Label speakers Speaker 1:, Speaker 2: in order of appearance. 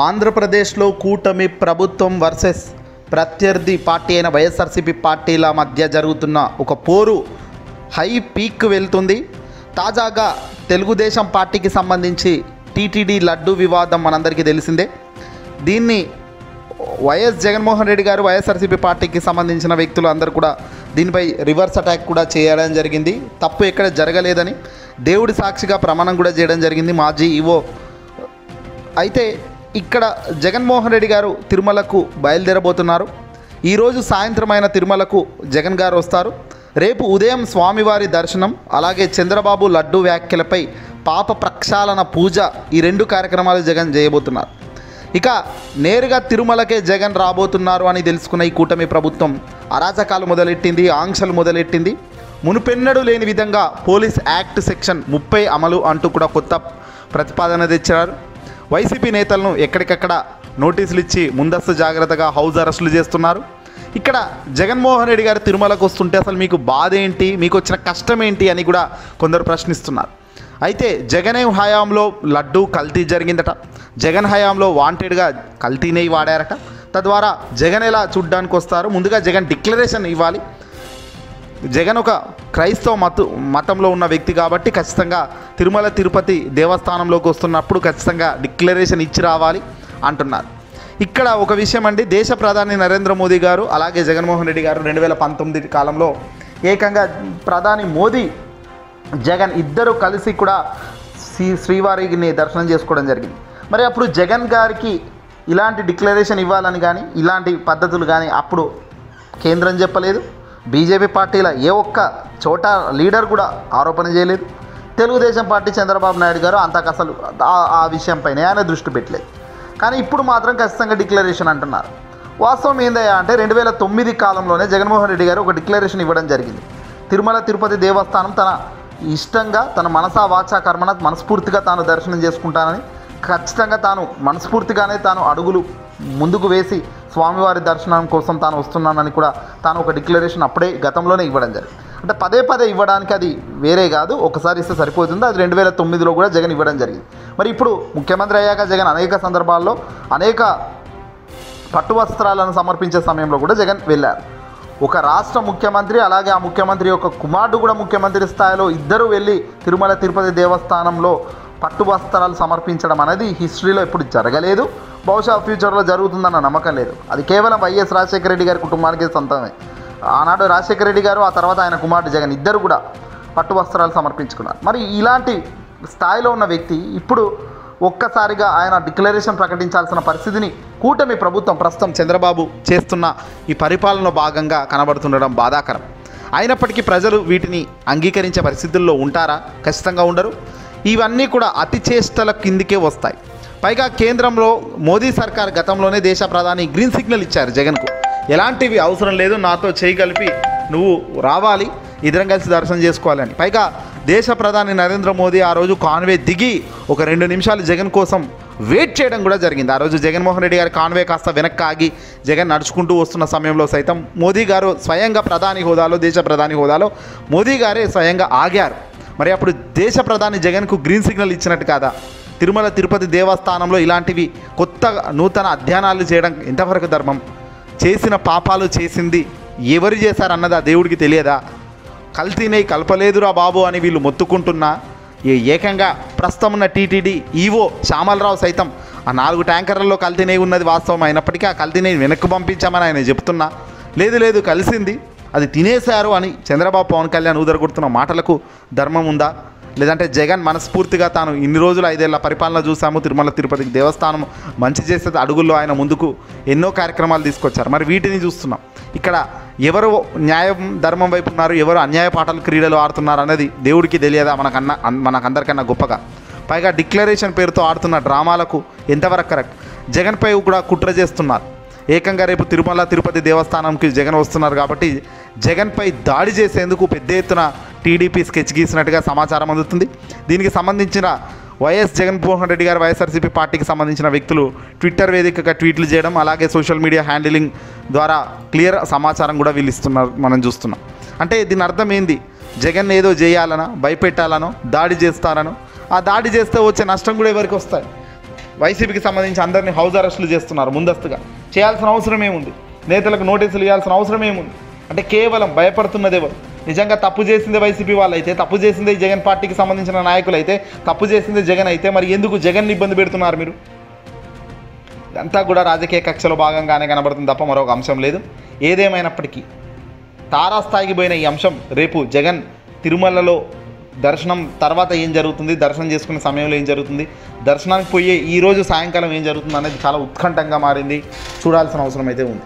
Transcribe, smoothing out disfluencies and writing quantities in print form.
Speaker 1: ఆంధ్రప్రదేశ్లో కూటమి ప్రభుత్వం వర్సెస్ ప్రత్యర్థి పార్టీ అయిన వైఎస్ఆర్సీపీ పార్టీల మధ్య జరుగుతున్న ఒక పోరు హై పీక్ వెళ్తుంది. తాజాగా తెలుగుదేశం పార్టీకి సంబంధించి టీటీడీ లడ్డు వివాదం మనందరికీ తెలిసిందే. దీన్ని వైఎస్ జగన్మోహన్ రెడ్డి గారు వైఎస్ఆర్సీపీ పార్టీకి సంబంధించిన వ్యక్తులు అందరూ కూడా దీనిపై రివర్స్ అటాక్ కూడా చేయడం జరిగింది. తప్పు ఎక్కడ జరగలేదని దేవుడి సాక్షిగా ప్రమాణం కూడా చేయడం జరిగింది మాజీ ఈవో. అయితే ఇక్కడ జగన్మోహన్ రెడ్డి గారు తిరుమలకు బయలుదేరబోతున్నారు. ఈరోజు సాయంత్రం అయిన తిరుమలకు జగన్ గారు వస్తారు. రేపు ఉదయం స్వామివారి దర్శనం, అలాగే చంద్రబాబు లడ్డు వ్యాఖ్యలపై పాప ప్రక్షాళన పూజ, ఈ రెండు కార్యక్రమాలు జగన్ చేయబోతున్నారు. ఇక నేరుగా తిరుమలకే జగన్ రాబోతున్నారు అని తెలుసుకున్న ఈ కూటమి ప్రభుత్వం అరాచకాలు మొదలెట్టింది, ఆంక్షలు మొదలెట్టింది. మునుపెన్నడూ లేని విధంగా పోలీస్ యాక్ట్ సెక్షన్ 30 అమలు అంటూ కూడా కొత్త ప్రతిపాదన తెచ్చారు. వైసీపీ నేతలను ఎక్కడికక్కడ నోటీసులు ఇచ్చి ముందస్తు జాగ్రత్తగా హౌస్ అరెస్టులు చేస్తున్నారు. ఇక్కడ జగన్మోహన్ రెడ్డి గారు తిరుమలకు వస్తుంటే అసలు మీకు బాధ ఏంటి, మీకు వచ్చిన కష్టం ఏంటి అని కూడా కొందరు ప్రశ్నిస్తున్నారు. అయితే జగన్ హయాంలో లడ్డు కల్తీ జరిగిందట, జగన్ హయాంలో వాంటెడ్గా కల్తీ నెయ్యి వాడారట. తద్వారా జగన్ ఎలా చూడ్డానికి వస్తారు, ముందుగా జగన్ డిక్లరేషన్ ఇవ్వాలి. జగన్ ఒక క్రైస్తవ మతంలో ఉన్న వ్యక్తి కాబట్టి ఖచ్చితంగా తిరుమల తిరుపతి దేవస్థానంలోకి వస్తున్నప్పుడు ఖచ్చితంగా డిక్లరేషన్ ఇచ్చి రావాలి అంటున్నారు. ఇక్కడ ఒక విషయం అండి, దేశ ప్రధాని నరేంద్ర మోదీ గారు అలాగే జగన్మోహన్ రెడ్డి గారు 2019 కాలంలో ఏకంగా ప్రధాని మోదీ జగన్ ఇద్దరు కలిసి కూడా శ్రీవారిని దర్శనం చేసుకోవడం జరిగింది. మరి అప్పుడు జగన్ గారికి ఇలాంటి డిక్లరేషన్ ఇవ్వాలని కానీ ఇలాంటి పద్ధతులు కానీ అప్పుడు కేంద్రం చెప్పలేదు. బీజేపీ పార్టీల ఏ ఒక్క చోట లీడర్ కూడా ఆరోపణ చేయలేదు. తెలుగుదేశం పార్టీ చంద్రబాబు నాయుడు గారు అంతకు అసలు ఆ విషయంపైనే ఆయన దృష్టి పెట్టలేదు. కానీ ఇప్పుడు మాత్రం ఖచ్చితంగా డిక్లరేషన్ అంటున్నారు. వాస్తవం ఏందయ్యా అంటే 2009 కాలంలోనే జగన్మోహన్ రెడ్డి గారు ఒక డిక్లరేషన్ ఇవ్వడం జరిగింది. తిరుమల తిరుపతి దేవస్థానం తన ఇష్టంగా తన మనసా వాచా కర్మన మనస్ఫూర్తిగా తాను దర్శనం చేసుకుంటానని, ఖచ్చితంగా తాను మనస్ఫూర్తిగానే తాను అడుగులు ముందుకు వేసి స్వామివారి దర్శనం కోసం తాను వస్తున్నానని కూడా తాను ఒక డిక్లరేషన్ అప్పుడే గతంలోనే ఇవ్వడం జరిగింది. అంటే పదే పదే ఇవ్వడానికి అది వేరే కాదు, ఒకసారి ఇస్తే సరిపోతుంది. అది 2009లో కూడా జగన్ ఇవ్వడం జరిగింది. మరి ఇప్పుడు ముఖ్యమంత్రి అయ్యాక జగన్ అనేక సందర్భాల్లో అనేక పట్టు వస్త్రాలను సమర్పించే సమయంలో కూడా జగన్ వెళ్ళారు. ఒక రాష్ట్ర ముఖ్యమంత్రి అలాగే ఆ ముఖ్యమంత్రి యొక్క కుమారుడు కూడా ముఖ్యమంత్రి స్థాయిలో ఇద్దరు వెళ్ళి తిరుమల తిరుపతి దేవస్థానంలో పట్టు వస్త్రాలు సమర్పించడం అనేది హిస్టరీలో ఎప్పుడు జరగలేదు. బహుశా ఫ్యూచర్లో జరుగుతుందన్న నమ్మకం లేదు. అది కేవలం వైఎస్ రాజశేఖర రెడ్డి గారి కుటుంబానికి సొంతమే. ఆనాడు రాజశేఖర రెడ్డి గారు, ఆ తర్వాత ఆయన కుమారుడు జగన్ ఇద్దరు కూడా పట్టు వస్త్రాలు సమర్పించుకున్నారు. మరి ఇలాంటి స్థాయిలో ఉన్న వ్యక్తి ఇప్పుడు ఒక్కసారిగా ఆయన డిక్లరేషన్ ప్రకటించాల్సిన పరిస్థితిని కూటమి ప్రభుత్వం ప్రస్తుతం చంద్రబాబు చేస్తున్న ఈ పరిపాలనలో భాగంగా కనబడుతుండడం బాధాకరం. అయినప్పటికీ ప్రజలు వీటిని అంగీకరించే పరిస్థితుల్లో ఉంటారా? ఖచ్చితంగా ఉండరు. ఇవన్నీ కూడా అతి చేష్టల కిందికే వస్తాయి. పైగా కేంద్రంలో మోదీ సర్కార్ గతంలోనే దేశ ప్రధాని గ్రీన్ సిగ్నల్ ఇచ్చారు జగన్కు. ఎలాంటివి అవసరం లేదు, నాతో చేయి కలిపి నువ్వు రావాలి, ఇద్దరం కలిసి దర్శనం చేసుకోవాలని. పైగా దేశ ప్రధాని నరేంద్ర మోదీ ఆ రోజు కాన్వే దిగి ఒక 2 నిమిషాలు జగన్ కోసం వెయిట్ చేయడం కూడా జరిగింది. ఆ రోజు జగన్మోహన్ రెడ్డి గారి కాన్వే కాస్త వెనక్కి ఆగి జగన్ నడుచుకుంటూ వస్తున్న సమయంలో సైతం మోదీ గారు స్వయంగా ప్రధాని హోదాలో, దేశ ప్రధాని హోదాలో మోదీ గారే స్వయంగా ఆగారు. మరి అప్పుడు దేశ ప్రధాని జగన్కు గ్రీన్ సిగ్నల్ ఇచ్చినట్టు కాదా? తిరుమల తిరుపతి దేవస్థానంలో ఇలాంటివి కొత్త నూతన అధ్యయనాలు చేయడం ఎంతవరకు ధర్మం? చేసిన పాపాలు చేసింది ఎవరు చేశారన్నది ఆ దేవుడికి తెలియదా? కల్తీనే కలపలేదురా బాబు అని వీళ్ళు మొత్తుకుంటున్నా ఏకంగా ప్రస్తుతం ఉన్న టీటీడీ ఈవో శ్యామలరావు సైతం ఆ 4 ట్యాంకర్లలో కల్తీనే ఉన్నది వాస్తవం అయినప్పటికీ ఆ కల్తీనే వెనక్కి పంపించామని ఆయన చెప్తున్నా, లేదు కలిసింది, అది తినేశారు అని చంద్రబాబు పవన్ కళ్యాణ్ ఊదరగొడుతున్న మాటలకు ధర్మం ఉందా? లేదంటే జగన్ మనస్ఫూర్తిగా తాను ఇన్ని రోజులు 5 ఏళ్ల పరిపాలన చూసాము, తిరుమల తిరుపతికి దేవస్థానం మంచి చేసే అడుగుల్లో ఆయన ముందుకు ఎన్నో కార్యక్రమాలు తీసుకొచ్చారు. మరి వీటిని చూస్తున్నాం. ఇక్కడ ఎవరు న్యాయం ధర్మం వైపు ఉన్నారు, ఎవరు అన్యాయ పాటలు క్రీడలు ఆడుతున్నారు అన్నది దేవుడికి తెలియదా? మనకందరికన్నా గొప్పగా. పైగా డిక్లరేషన్ పేరుతో ఆడుతున్న డ్రామాలకు ఎంతవరకు కరెక్ట్? జగన్పై కూడా కుట్ర చేస్తున్నారు. ఏకంగా రేపు తిరుమల తిరుపతి దేవస్థానంకి జగన్ వస్తున్నారు కాబట్టి జగన్పై దాడి చేసేందుకు పెద్ద ఎత్తున టీడీపీ స్కెచ్ గీసినట్టుగా సమాచారం అందుతుంది. దీనికి సంబంధించిన వైఎస్ జగన్మోహన్ రెడ్డి గారు వైఎస్ఆర్సీపీ పార్టీకి సంబంధించిన వ్యక్తులు ట్విట్టర్ వేదికగా ట్వీట్లు చేయడం, అలాగే సోషల్ మీడియా హ్యాండిలింగ్ ద్వారా క్లియర్ సమాచారం కూడా వీళ్ళు ఇస్తున్నారు, మనం చూస్తున్నాం. అంటే దీని అర్థం ఏంది? జగన్ ఏదో చేయాలనో, భయపెట్టాలనో, దాడి చేస్తారనో, ఆ దాడి చేస్తే వచ్చే నష్టం కూడా ఎవరికి వస్తాయి? వైసీపీకి సంబంధించి అందరినీ హౌస్ అరెస్టులు చేస్తున్నారు ముందస్తుగా. చేయాల్సిన అవసరం ఏముంది? నేతలకు నోటీసులు ఇవ్వాల్సిన అవసరం ఏముంది? అంటే కేవలం భయపడుతున్నది ఎవరు? నిజంగా తప్పు చేసిందే వైసీపీ వాళ్ళు అయితే, తప్పు చేసిందే జగన్ పార్టీకి సంబంధించిన నాయకులు అయితే, తప్పు చేసిందే జగన్ అయితే, మరి ఎందుకు జగన్ని ఇబ్బంది పెడుతున్నారు మీరు? ఇదంతా కూడా రాజకీయ కక్షలో భాగంగానే కనబడుతుంది తప్ప మరొక అంశం లేదు. ఏదేమైనప్పటికీ తారాస్థాయికి పోయిన ఈ అంశం రేపు జగన్ తిరుమలలో దర్శనం తర్వాత ఏం జరుగుతుంది, దర్శనం చేసుకునే సమయంలో ఏం జరుగుతుంది, దర్శనానికి పోయే ఈరోజు సాయంకాలం ఏం జరుగుతుంది అనేది చాలా ఉత్కంఠంగా మారింది. చూడాల్సిన అవసరం అయితే ఉంది.